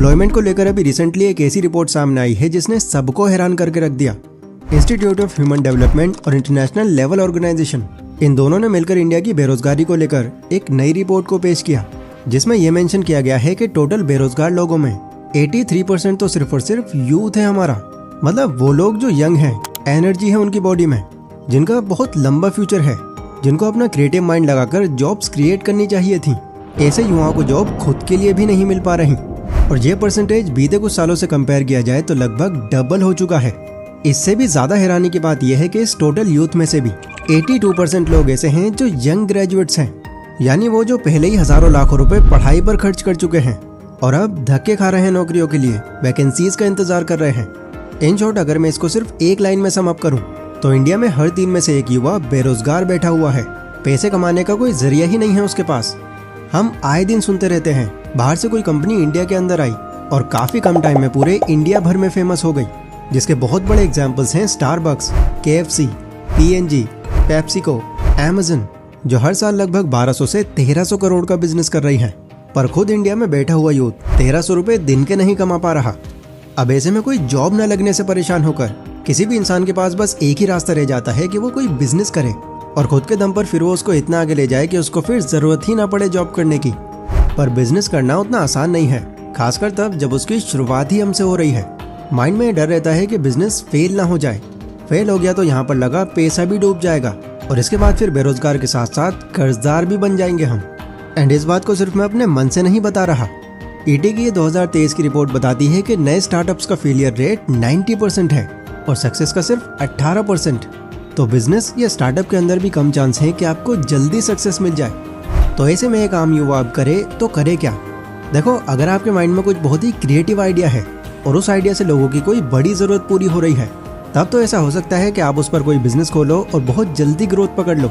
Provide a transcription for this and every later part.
Employment को लेकर अभी रिसेंटली एक ऐसी रिपोर्ट सामने आई है जिसने सबको हैरान करके रख दिया। इंस्टीट्यूट ऑफ ह्यूमन डेवलपमेंट और इंटरनेशनल लेवल ऑर्गेनाइजेशन, इन दोनों ने मिलकर इंडिया की बेरोजगारी को लेकर एक नई रिपोर्ट को पेश किया, जिसमें यह मेंशन किया गया है कि टोटल बेरोजगार लोगों में 83% तो सिर्फ और सिर्फ यूथ है हमारा। मतलब वो लोग जो यंग हैं, एनर्जी है उनकी बॉडी में, जिनका बहुत लंबा फ्यूचर है, जिनको अपना क्रिएटिव माइंड लगाकर जॉब्स क्रिएट करनी चाहिए थी। ऐसे युवाओं को जॉब खुद के लिए भी नहीं मिल पा रही और ये परसेंटेज बीते कुछ सालों से कंपेयर किया जाए तो लगभग डबल हो चुका है। इससे भी ज्यादा हैरानी की बात यह है कि इस टोटल यूथ में से भी 82% लोग ऐसे हैं जो यंग ग्रेजुएट्स हैं, यानी वो जो पहले ही हजारों लाखों रुपए पढ़ाई पर खर्च कर चुके हैं और अब धक्के खा रहे हैं नौकरियों के लिए, वैकेंसीज का इंतजार कर रहे हैं। इन शॉर्ट, अगर मैं इसको सिर्फ एक लाइन में सम अप करूं तो इंडिया में हर 3 में से एक युवा बेरोजगार बैठा हुआ है। पैसे कमाने का कोई जरिया ही नहीं है उसके पास। हम आए दिन सुनते रहते हैं बाहर से कोई कंपनी इंडिया के अंदर आई और काफी कम टाइम में पूरे इंडिया भर में फेमस हो गई, जिसके बहुत बड़े एग्जांपल्स हैं Starbucks, KFC, P&G, PepsiCo, Amazon, जो हर साल लगभग 1200 से 1300 करोड़ का बिजनेस कर रही हैं। पर खुद इंडिया में बैठा हुआ यूथ 1300 रुपए दिन के नहीं कमा पा रहा। अब ऐसे में कोई जॉब न लगने से परेशान होकर किसी भी इंसान के पास बस एक ही रास्ता रह जाता है कि वो कोई बिजनेस करे और खुद के दम पर फिर वो उसको इतना आगे ले जाए कि उसको फिर जरूरत ही ना पड़े जॉब करने की। पर बिजनेस करना उतना आसान नहीं है, खासकर तब जब उसकी शुरुआत ही हमसे हो रही है। माइंड में डर रहता है कि बिजनेस फेल ना हो जाए। फेल हो गया तो यहाँ पर लगा पैसा भी डूब जाएगा और इसके बाद फिर बेरोजगार के साथ साथ कर्जदार भी बन जाएंगे हम। एंड इस बात को सिर्फ मैं अपने मन से नहीं बता रहा। ईटी की 2023 की रिपोर्ट बताती है कि नए स्टार्टअप्स का फेलियर रेट 90% है और सक्सेस का सिर्फ 18%। तो बिजनेस या स्टार्टअप के अंदर भी कम चांस है कि आपको जल्दी सक्सेस मिल जाए। तो ऐसे में एक आम युवा अब करे तो करे क्या? देखो, अगर आपके माइंड में कुछ बहुत ही क्रिएटिव आइडिया है और उस आइडिया से लोगों की कोई बड़ी जरूरत पूरी हो रही है, तब तो ऐसा हो सकता है कि आप उस पर कोई बिजनेस खोलो और बहुत जल्दी ग्रोथ पकड़ लो।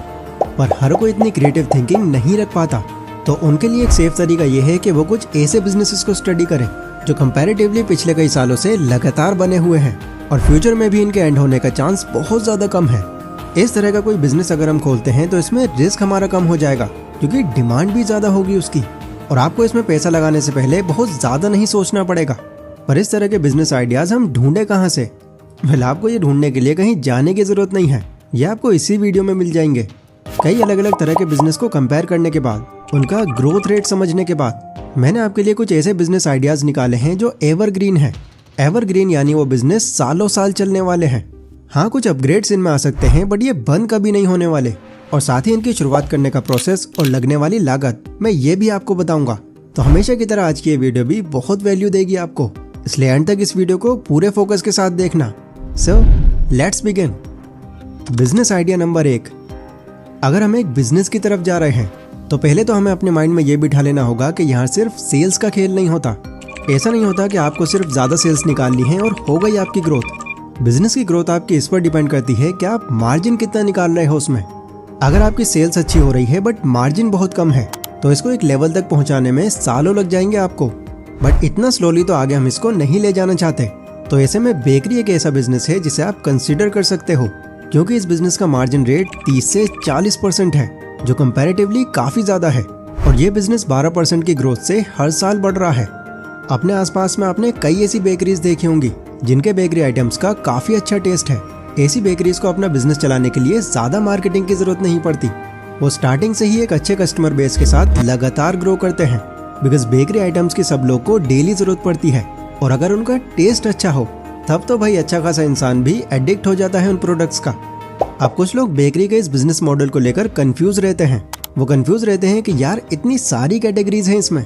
पर हर कोई इतनी क्रिएटिव थिंकिंग नहीं रख पाता, तो उनके लिए एक सेफ तरीका यह है कि वो कुछ ऐसे बिजनेसेस को स्टडी करें जो कंपैरेटिवली पिछले कई सालों से लगातार बने हुए हैं और फ्यूचर में भी इनके एंड होने का चांस बहुत ज्यादा कम है। इस तरह का कोई बिजनेस अगर हम खोलते हैं तो इसमें रिस्क हमारा कम हो जाएगा, क्योंकि डिमांड भी ज्यादा होगी उसकी और आपको इसमें पैसा लगाने से पहले बहुत ज्यादा नहीं सोचना पड़ेगा। पर इस तरह के बिजनेस आइडियाज हम ढूंढे कहाँ से? वेल, आपको ये ढूंढने के लिए कहीं जाने की जरूरत नहीं है, ये आपको इसी वीडियो में मिल जाएंगे। कई अलग अलग तरह के बिजनेस को कंपेयर करने के बाद, उनका ग्रोथ रेट समझने के बाद, मैंने आपके लिए कुछ ऐसे बिजनेस आइडियाज निकाले हैं जो एवरग्रीन है। एवरग्रीन यानी वो बिजनेस सालों साल चलने वाले हैं। हाँ, कुछ अपग्रेड्स इनमें आ सकते हैं बट ये बंद कभी नहीं होने वाले। और साथ ही इनकी शुरुआत करने का प्रोसेस और लगने वाली लागत मैं ये भी आपको बताऊंगा। तो हमेशा की तरह आज की ये वीडियो भी बहुत वैल्यू देगी आपको, इसलिए एंड तक इस वीडियो को पूरे फोकस के साथ देखना। So let's begin. Business idea number 1। अगर हम एक बिजनेस की तरफ जा रहे हैं तो पहले तो हमें अपने माइंड में ये बिठा लेना होगा कि यहाँ सिर्फ सेल्स का खेल नहीं होता। ऐसा नहीं होता कि आपको सिर्फ ज्यादा सेल्स निकालनी है और हो गई आपकी ग्रोथ। बिजनेस की ग्रोथ आपकी इस पर डिपेंड करती है कि आप मार्जिन कितना निकाल रहे हो उसमें। अगर आपकी सेल्स अच्छी हो रही है बट मार्जिन बहुत कम है तो इसको एक लेवल तक पहुंचाने में सालों लग जाएंगे आपको। बट इतना स्लोली तो आगे हम इसको नहीं ले जाना चाहते। तो ऐसे में बेकरी एक ऐसा बिजनेस है जिसे आप कंसीडर कर सकते हो, क्योंकि इस बिजनेस का मार्जिन रेट 30 से 40% है, जो कंपैरेटिवली काफी ज्यादा है और ये बिजनेस 12% की ग्रोथ से हर साल बढ़ रहा है। अपने आसपास में आपने कई ऐसी बेकरीज देखी होंगी जिनके बेकरी आइटम्स का काफी अच्छा टेस्ट है। ऐसी बेकरीज को अपना बिजनेस चलाने के लिए ज्यादा मार्केटिंग की जरूरत नहीं पड़ती। वो स्टार्टिंग से ही एक अच्छे कस्टमर बेस के साथ लगातार ग्रो करते हैं, बिकॉज बेकरी आइटम्स की सब लोग को डेली जरूरत पड़ती है और अगर उनका टेस्ट अच्छा हो तब तो भाई अच्छा खासा इंसान भी एडिक्ट हो जाता है उन प्रोडक्ट्स का। अब कुछ लोग बेकरी के इस बिजनेस मॉडल को लेकर कंफ्यूज रहते हैं। वो कंफ्यूज रहते हैं कि यार इतनी सारी कैटेगरीज हैं इसमें,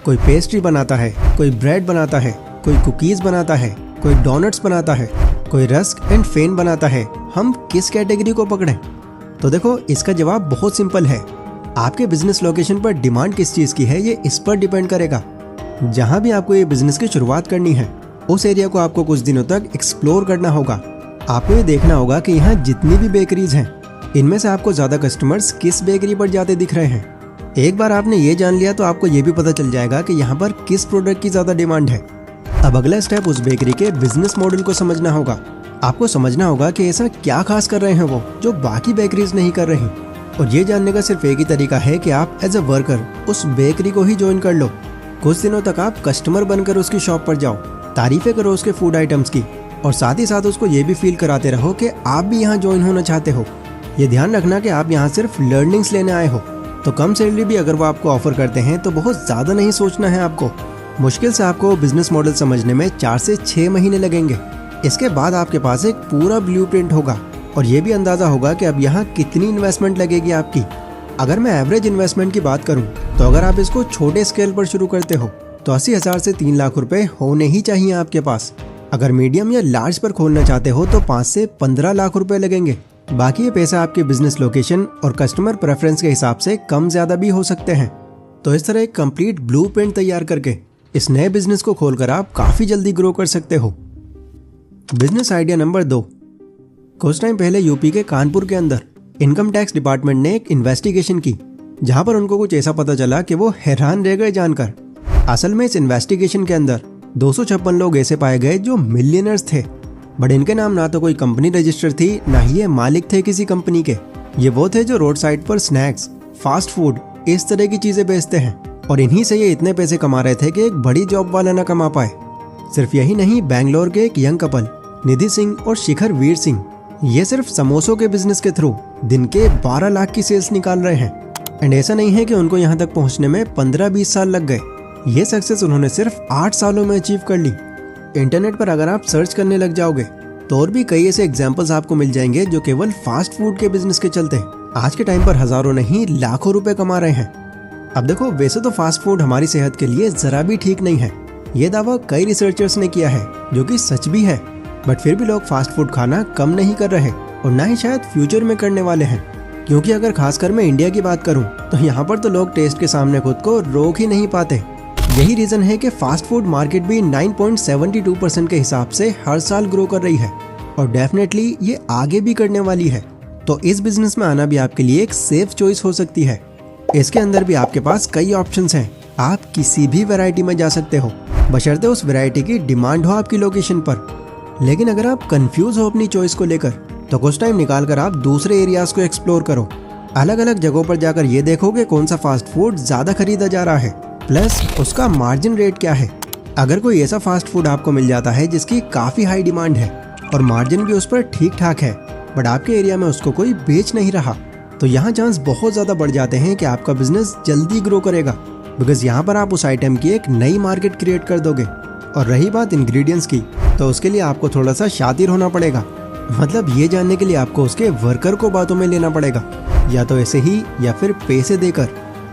कोई पेस्ट्री बनाता है, कोई ब्रेड बनाता है, कोई कुकीज बनाता है, कोई डोनट्स बनाता है, कोई रस्क एंड फेन बनाता है, हम किस कैटेगरी को पकड़ें? तो देखो, इसका जवाब बहुत सिंपल है। आपके बिजनेस लोकेशन पर डिमांड किस चीज की है ये इस पर डिपेंड करेगा। जहां भी आपको ये बिजनेस की शुरुआत करनी है उस एरिया को आपको कुछ दिनों तक एक्सप्लोर करना होगा। आपको ये देखना होगा कि यहाँ जितनी भी बेकरीज हैं इनमें से आपको ज्यादा कस्टमर्स किस बेकरी पर जाते दिख रहे हैं। एक बार आपने ये जान लिया तो आपको ये भी पता चल जाएगा कि यहाँ पर किस प्रोडक्ट की ज्यादा डिमांड है। अब अगला स्टेप उस बेकरी के बिजनेस मॉडल को समझना होगा। आपको समझना होगा कि ऐसा क्या खास कर रहे हैं वो जो बाकी बेकरीज नहीं कर रही। और ये जानने का सिर्फ एक ही तरीका है कि आप एज अ वर्कर उस बेकरी को ही ज्वाइन कर लो। कुछ दिनों तक आप कस्टमर बनकर उसकी शॉप पर जाओ, तारीफें करो उसके फूड आइटम्स की और साथ ही साथ उसको ये भी फील कराते रहो कि आप भी यहाँ ज्वाइन होना चाहते हो। ये ध्यान रखना कि आप यहाँ सिर्फ लर्निंग्स लेने आए हो, तो कम सैलरी भी अगर वो आपको ऑफर करते हैं तो बहुत ज़्यादा नहीं सोचना है आपको। मुश्किल से आपको बिजनेस मॉडल समझने में 4 से 6 महीने लगेंगे। इसके बाद आपके पास एक पूरा ब्लूप्रिंट होगा और ये भी अंदाज़ा होगा कि अब यहाँ कितनी इन्वेस्टमेंट लगेगी आपकी। अगर मैं एवरेज इन्वेस्टमेंट की बात करूँ तो अगर आप इसको छोटे स्केल पर शुरू करते हो तो 80,000 से 3 लाख रुपए होने ही चाहिए आपके पास। अगर मीडियम या लार्ज पर खोलना चाहते हो तो 5 से 15 लाख रुपए लगेंगे। बाकी ये पैसा आपके बिजनेस लोकेशन और कस्टमर प्रेफरेंस के हिसाब से कम ज़्यादा भी हो सकते हैं। तो इस तरह एक कंप्लीट ब्लूप्रिंट तैयार करके इस नए बिजनेस को खोलकर आप काफ़ी जल्दी ग्रो कर सकते हो। Business idea number 2। कुछ टाइम पहले यूपी के कानपुर के अंदर इनकम टैक्स डिपार्टमेंट ने एक इन्वेस्टिगेशन की, जहां पर उनको कुछ ऐसा पता चला कि वो हैरान रह गए जानकर। असल में इस इन्वेस्टिगेशन के अंदर 256 लोग ऐसे पाए गए जो मिलियनर्स थे, बट इनके नाम ना तो कोई कंपनी रजिस्टर थी, ना ही ये मालिक थे किसी कंपनी के। ये वो थे जो रोड साइड पर स्नैक्स, फास्ट फूड, इस तरह की चीजें बेचते हैं और इन्हीं से ये इतने पैसे कमा रहे थे कि एक बड़ी जॉब वाला ना कमा पाए। सिर्फ यही नहीं, बैंगलोर के एक यंग कपल निधि सिंह और शिखर वीर सिंह, ये सिर्फ समोसों के बिजनेस के थ्रू दिन के 12 लाख की सेल्स निकाल रहे हैं। एंड ऐसा नहीं है कि उनको यहाँ तक पहुँचने में 15-20 साल लग गए। ये सक्सेस उन्होंने सिर्फ 8 सालों में अचीव कर ली। इंटरनेट पर अगर आप सर्च करने लग जाओगे तो और भी कई ऐसे एग्जाम्पल्स आपको मिल जाएंगे जो केवल फास्ट फूड के बिजनेस के चलते आज के टाइम पर हजारों नहीं लाखों रुपए कमा रहे हैं। अब देखो, वैसे तो फास्ट फूड हमारी सेहत के लिए जरा भी ठीक नहीं है, ये दावा कई रिसर्चर्स ने किया है, जो कि सच भी है। बट फिर भी लोग फास्ट फूड खाना कम नहीं कर रहे और ना ही शायद फ्यूचर में करने वाले हैं, क्योंकि अगर खासकर मैं इंडिया की बात करूं तो यहाँ पर तो लोग टेस्ट के सामने खुद को रोक ही नहीं पाते। यही रीजन है कि फास्ट फूड मार्केट भी 9.72% के हिसाब से हर साल ग्रो कर रही है और डेफिनेटली ये आगे भी करने वाली है। तो इस बिजनेस में आना भी आपके लिए एक सेफ चॉइस हो सकती है। इसके अंदर भी आपके पास कई ऑप्शंस हैं, आप किसी भी वैरायटी में जा सकते हो, बशर्ते उस वैरायटी की डिमांड हो आपकी लोकेशन पर। लेकिन अगर आप कंफ्यूज हो अपनी चॉइस को लेकर तो कुछ टाइम निकाल कर आप दूसरे एरियाज को एक्सप्लोर करो। अलग अलग जगहों पर जाकर ये देखो कि कौन सा फास्ट फूड ज्यादा खरीदा जा रहा है, प्लस उसका मार्जिन रेट क्या है। अगर कोई ऐसा फास्ट फूड आपको मिल जाता है जिसकी काफी हाई डिमांड है और मार्जिन भी उस पर ठीक ठाक है, बट आपके एरिया में उसको कोई बेच नहीं रहा, तो यहाँ चांस बहुत ज्यादा बढ़ जाते हैं कि आपका बिजनेस जल्दी ग्रो करेगा, बिकॉज यहाँ पर आप उस आइटम की एक नई मार्केट क्रिएट कर दोगे। और रही बात इंग्रेडिएंट्स की, तो उसके लिए आपको थोड़ा सा शातिर होना पड़ेगा। मतलब ये जानने के लिए आपको उसके वर्कर को बातों में लेना पड़ेगा, या तो ऐसे ही या फिर पैसे देकर।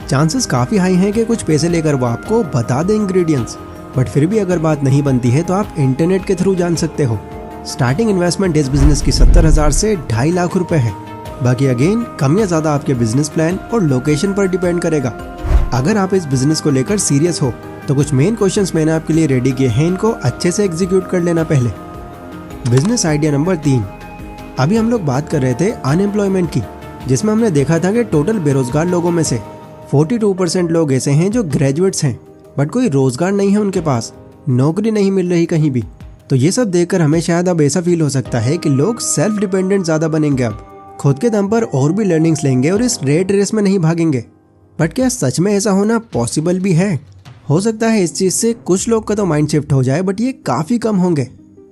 चांसेस काफ़ी हाई हैं कि कुछ पैसे लेकर वो आपको बता दें इंग्रेडिएंट्स, बट फिर भी अगर बात नहीं बनती है तो आप इंटरनेट के थ्रू जान सकते हो। स्टार्टिंग इन्वेस्टमेंट इस बिजनेस की 70,000 से 2.5 लाख रुपए है। बाकी अगेन कम या ज़्यादा आपके बिजनेस प्लान और लोकेशन पर डिपेंड करेगा। अगर आप इस बिजनेस को लेकर सीरियस हो तो कुछ मेन क्वेश्चंस मैंने आपके लिए रेडी किए हैं, इनको अच्छे से एग्जीक्यूट कर लेना पहले। Business idea number 3। अभी हम लोग बात कर रहे थे अनएम्प्लॉयमेंट की, जिसमें हमने देखा था कि टोटल बेरोजगार लोगों में से 42% लोग ऐसे हैं जो ग्रेजुएट्स हैं, बट कोई रोजगार नहीं है उनके पास, नौकरी नहीं मिल रही कहीं भी। तो ये सब देखकर हमें शायद अब ऐसा फील हो सकता है कि लोग सेल्फ डिपेंडेंट ज़्यादा बनेंगे, अब खुद के दम पर और भी लर्निंग्स लेंगे और इस रेट रेस में नहीं भागेंगे। बट क्या सच में ऐसा होना पॉसिबल भी है? हो सकता है इस चीज़ से कुछ लोग का तो माइंड शिफ्ट हो जाए, बट ये काफ़ी कम होंगे।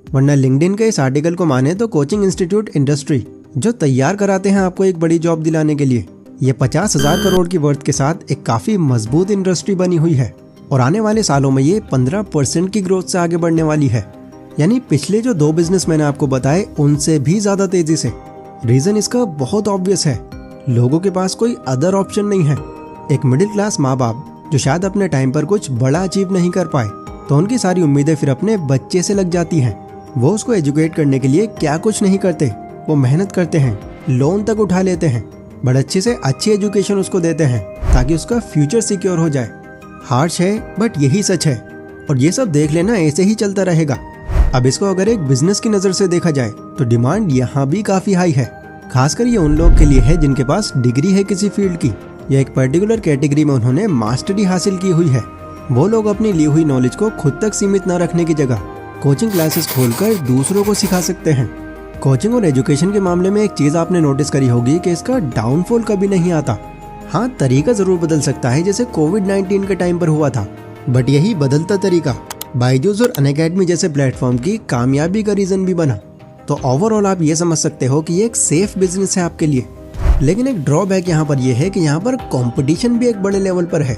वरना लिंक्डइन के इस आर्टिकल को माने तो कोचिंग इंस्टीट्यूट इंडस्ट्री जो तैयार कराते हैं आपको एक बड़ी जॉब दिलाने के लिए, ये 50,000 करोड़ की वर्थ के साथ एक काफ़ी मजबूत इंडस्ट्री बनी हुई है और आने वाले सालों में ये 15% की ग्रोथ से आगे बढ़ने वाली है। यानी पिछले जो 2 बिजनेस मैंने आपको बताए उनसे भी ज़्यादा तेजी से। रीज़न इसका बहुत ऑब्वियस है, लोगों के पास कोई अदर ऑप्शन नहीं है। एक मिडिल क्लास माँ बाप जो शायद अपने टाइम पर कुछ बड़ा अचीव नहीं कर पाए, तो उनकी सारी उम्मीदें फिर अपने बच्चे से लग जाती हैं। वो उसको एजुकेट करने के लिए क्या कुछ नहीं करते, वो मेहनत करते हैं, लोन तक उठा लेते हैं, बट अच्छे से अच्छी एजुकेशन उसको देते हैं ताकि उसका फ्यूचर सिक्योर हो जाए। हार्श है बट यही सच है, और ये सब देख लेना ऐसे ही चलता रहेगा। अब इसको अगर एक बिजनेस की नज़र से देखा जाए तो डिमांड यहाँ भी काफ़ी हाई है। खासकर ये उन लोग के लिए है जिनके पास डिग्री है किसी फील्ड की या एक पर्टिकुलर कैटेगरी में उन्होंने मास्टरी हासिल की हुई है। वो लोग अपनी ली हुई नॉलेज को खुद तक सीमित न रखने की जगह कोचिंग क्लासेस खोलकर दूसरों को सिखा सकते हैं। कोचिंग और एजुकेशन के मामले में एक चीज़ आपने नोटिस करी होगी कि इसका डाउनफॉल कभी नहीं आता। हाँ, तरीका ज़रूर बदल सकता है, जैसे कोविड-19 के टाइम पर हुआ था। बट यही बदलता तरीका बायजूस और अनअकैडमी जैसे प्लेटफॉर्म की कामयाबी का रीजन भी बना। तो ओवरऑल आप ये समझ सकते हो कि ये एक सेफ बिजनेस है आपके लिए। लेकिन एक ड्रॉबैक यहाँ पर यह है कि यहाँ पर कंपटीशन भी एक बड़े लेवल पर है।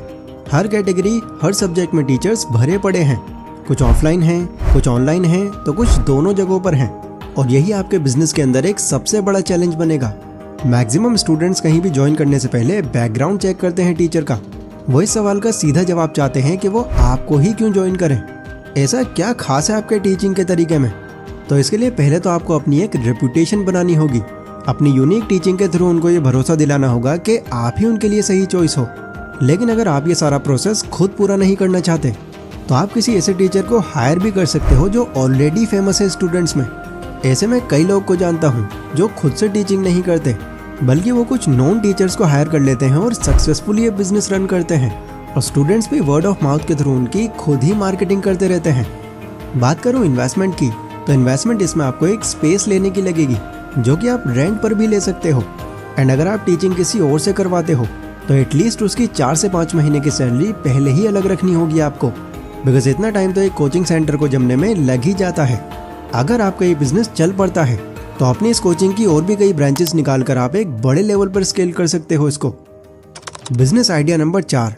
हर कैटेगरी, हर सब्जेक्ट में टीचर्स भरे पड़े हैं। कुछ ऑफलाइन हैं, कुछ ऑनलाइन हैं, तो कुछ दोनों जगहों पर हैं। और यही आपके बिजनेस के अंदर एक सबसे बड़ा चैलेंज बनेगा। मैक्सिमम स्टूडेंट्स कहीं भी ज्वाइन करने से पहले बैकग्राउंड चेक करते हैं टीचर का। वो इस सवाल का सीधा जवाब चाहते हैं कि वो आपको ही क्यों ज्वाइन करें, ऐसा क्या खास है आपके टीचिंग के तरीके में। तो इसके लिए पहले तो आपको अपनी एक रेपुटेशन बनानी होगी। अपनी यूनिक टीचिंग के थ्रू उनको ये भरोसा दिलाना होगा कि आप ही उनके लिए सही चॉइस हो। लेकिन अगर आप ये सारा प्रोसेस खुद पूरा नहीं करना चाहते तो आप किसी ऐसे टीचर को हायर भी कर सकते हो जो ऑलरेडी फेमस है स्टूडेंट्स में। ऐसे में कई लोग को जानता हूँ जो खुद से टीचिंग नहीं करते, बल्कि वो कुछ नॉन टीचर्स को हायर कर लेते हैं और सक्सेसफुली ये बिजनेस रन करते हैं। और स्टूडेंट्स भी वर्ड ऑफ माउथ के थ्रू उनकी खुद ही मार्केटिंग करते रहते हैं। बात करूँ इन्वेस्टमेंट की, तो इन्वेस्टमेंट इसमें आपको एक स्पेस लेने की लगेगी जो कि आप रेंट पर भी ले सकते हो। एंड अगर आप टीचिंग किसी और से करवाते हो तो एटलीस्ट उसकी 4 से 5 महीने की सैलरी पहले ही अलग रखनी होगी आपको, बिकॉज इतना टाइम तो एक कोचिंग सेंटर को जमने में लग ही जाता है। अगर आपका ये बिजनेस चल पड़ता है तो अपनी इस कोचिंग की और भी कई ब्रांचेस निकाल कर आप एक बड़े लेवल पर स्केल कर सकते हो इसको। Business idea number 4।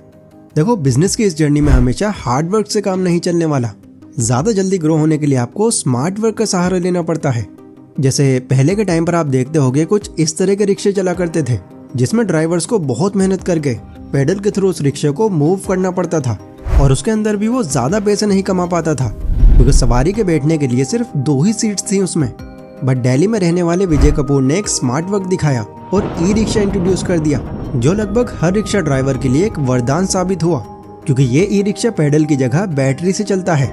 देखो, बिजनेस की इस जर्नी में हमेशा हार्ड वर्क से काम नहीं चलने वाला। ज़्यादा जल्दी ग्रो होने के लिए आपको स्मार्ट वर्क का सहारा लेना पड़ता है। जैसे पहले के टाइम पर आप देखते होंगे कुछ इस तरह के रिक्शे चला करते थे जिसमें ड्राइवर्स को बहुत मेहनत करके पेडल के थ्रू उस रिक्शे को मूव करना पड़ता था। और उसके अंदर भी वो ज़्यादा पैसे नहीं कमा पाता था क्योंकि सवारी के बैठने के लिए सिर्फ 2 ही सीट्स थी उसमें। बट दिल्ली में रहने वाले विजय कपूर ने एक स्मार्ट वर्क दिखाया और ई रिक्शा इंट्रोड्यूस कर दिया, जो लगभग हर रिक्शा ड्राइवर के लिए एक वरदान साबित हुआ, क्योंकि ये ई रिक्शा पेडल की जगह बैटरी से चलता है।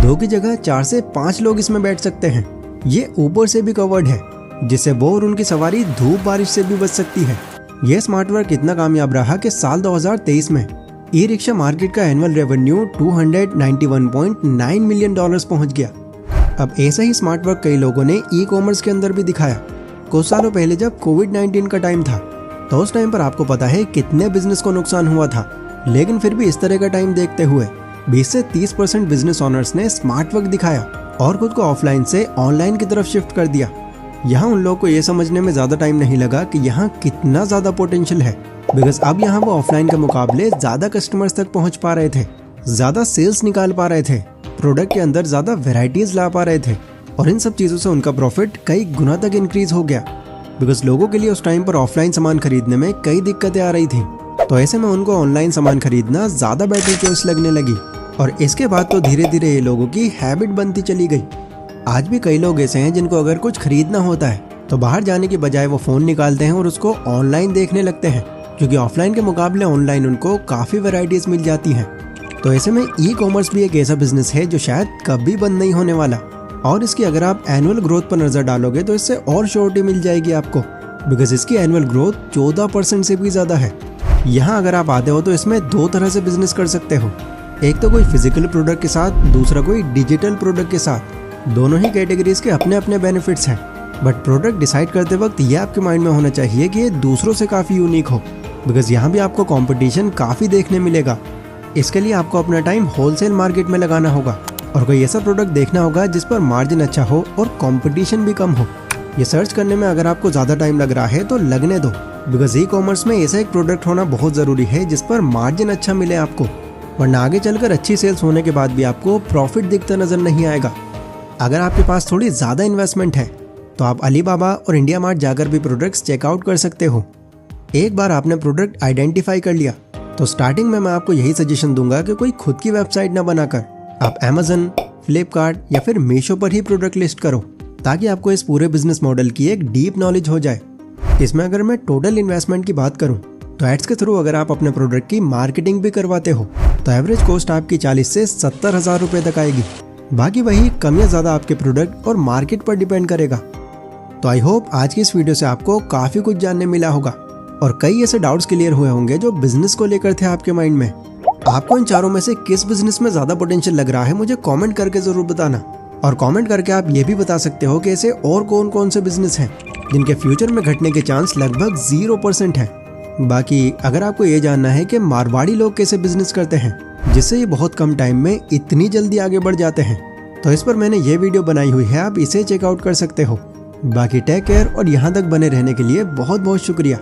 2 की जगह 4 से 5 लोग इसमें बैठ सकते हैं। ये ऊपर से भी कवर्ड है, जिससे वो और उनकी सवारी धूप बारिश से भी बच सकती है। यह स्मार्ट वर्क इतना कामयाब रहा कि साल 2023 में ई रिक्शा मार्केट का एनुअल रेवेन्यू $291.9 मिलियन पहुंच गया। अब ऐसा ही स्मार्ट वर्क कई लोगों ने ई कॉमर्स के अंदर भी दिखाया। कुछ सालों पहले जब कोविड-19 का टाइम था तो उस टाइम पर आपको पता है कितने बिजनेस को नुकसान हुआ था। लेकिन फिर भी इस तरह का टाइम देखते हुए 20 से 30% बिजनेस ओनर्स ने स्मार्ट वर्क दिखाया और खुद को ऑफलाइन से ऑनलाइन की तरफ शिफ्ट कर दिया। यहाँ उन लोगों को ये समझने में ज़्यादा टाइम नहीं लगा कि यहाँ कितना ज़्यादा पोटेंशियल है, बिकॉज अब यहाँ वो ऑफलाइन के मुकाबले ज़्यादा कस्टमर्स तक पहुँच पा रहे थे, ज़्यादा सेल्स निकाल पा रहे थे, प्रोडक्ट के अंदर ज़्यादा वेराइटीज़ ला पा रहे थे और इन सब चीज़ों से उनका प्रॉफिट कई गुना तक इंक्रीज हो गया। बिकॉज लोगों के लिए उस टाइम पर ऑफलाइन सामान खरीदने में कई दिक्कतें आ रही थी, तो ऐसे में उनको ऑनलाइन सामान खरीदना ज़्यादा बेटर चॉइस लगने लगी। और इसके बाद तो धीरे धीरे ये लोगों की हैबिट बनती चली गई। आज भी कई लोग ऐसे हैं जिनको अगर कुछ खरीदना होता है तो बाहर जाने के बजाय वो फ़ोन निकालते हैं और उसको ऑनलाइन देखने लगते हैं, क्योंकि ऑफलाइन के मुकाबले ऑनलाइन उनको काफ़ी वैरायटीज़ मिल जाती हैं। तो ऐसे में ई कॉमर्स भी एक ऐसा बिजनेस है जो शायद कभी बंद नहीं होने वाला। और इसकी अगर आप एनुअल ग्रोथ पर नज़र डालोगे तो इससे और श्योरिटी मिल जाएगी आपको, बिकॉज इसकी एनुअल ग्रोथ 14% से भी ज़्यादा है। यहाँ अगर आप आते हो तो इसमें 2 तरह से बिजनेस कर सकते हो, एक तो कोई फिजिकल प्रोडक्ट के साथ, दूसरा कोई डिजिटल प्रोडक्ट के साथ। दोनों ही कैटेगरीज के अपने अपने बेनिफिट्स हैं, बट प्रोडक्ट डिसाइड करते वक्त ये आपके माइंड में होना चाहिए कि ये दूसरों से काफ़ी यूनिक हो, बिकॉज यहाँ भी आपको कंपटीशन काफ़ी देखने मिलेगा। इसके लिए आपको अपना टाइम होलसेल मार्केट में लगाना होगा और कोई ऐसा प्रोडक्ट देखना होगा जिस पर मार्जिन अच्छा हो और कंपटीशन भी कम हो। ये सर्च करने में अगर आपको ज़्यादा टाइम लग रहा है तो लगने दो, बिकॉज ई कॉमर्स में ऐसा एक प्रोडक्ट होना बहुत ज़रूरी है जिस पर मार्जिन अच्छा मिले आपको, वरना आगे चलकर अच्छी सेल्स होने के बाद भी आपको प्रॉफिट दिखता नजर नहीं आएगा। अगर आपके पास थोड़ी ज़्यादा इन्वेस्टमेंट है तो आप अलीबाबा और इंडिया मार्ट जाकर भी प्रोडक्ट्स चेकआउट कर सकते हो। एक बार आपने प्रोडक्ट आइडेंटिफाई कर लिया तो स्टार्टिंग में मैं आपको यही सजेशन दूंगा कि कोई खुद की वेबसाइट ना बनाकर आप अमेजन, फ्लिपकार्ट या फिर मीशो पर ही प्रोडक्ट लिस्ट करो, ताकि आपको इस पूरे बिजनेस मॉडल की एक डीप नॉलेज हो जाए। इसमें अगर मैं टोटल इन्वेस्टमेंट की बात करूं तो एड्स के थ्रू अगर आप अपने प्रोडक्ट की मार्केटिंग भी करवाते हो तो एवरेज कॉस्ट आपकी 40 से 70 हज़ार रुपये तक आएगी। बाकी वही कम या ज़्यादा आपके प्रोडक्ट और मार्केट पर डिपेंड करेगा। तो आई होप आज की इस वीडियो से आपको काफ़ी कुछ जानने मिला होगा और कई ऐसे डाउट्स क्लियर हुए होंगे जो बिजनेस को लेकर थे आपके माइंड में। आपको इन चारों में से किस बिजनेस में ज़्यादा पोटेंशियल लग रहा है मुझे कमेंट करके ज़रूर बताना। और कमेंट करके आप ये भी बता सकते हो कि ऐसे और कौन कौन से बिजनेस हैं जिनके फ्यूचर में घटने के चांस लगभग 0% है। बाकी अगर आपको ये जानना है कि मारवाड़ी लोग कैसे बिजनेस करते हैं जिससे ये बहुत कम टाइम में इतनी जल्दी आगे बढ़ जाते हैं, तो इस पर मैंने ये वीडियो बनाई हुई है, आप इसे चेकआउट कर सकते हो। बाकी टेक केयर और यहाँ तक बने रहने के लिए बहुत बहुत शुक्रिया।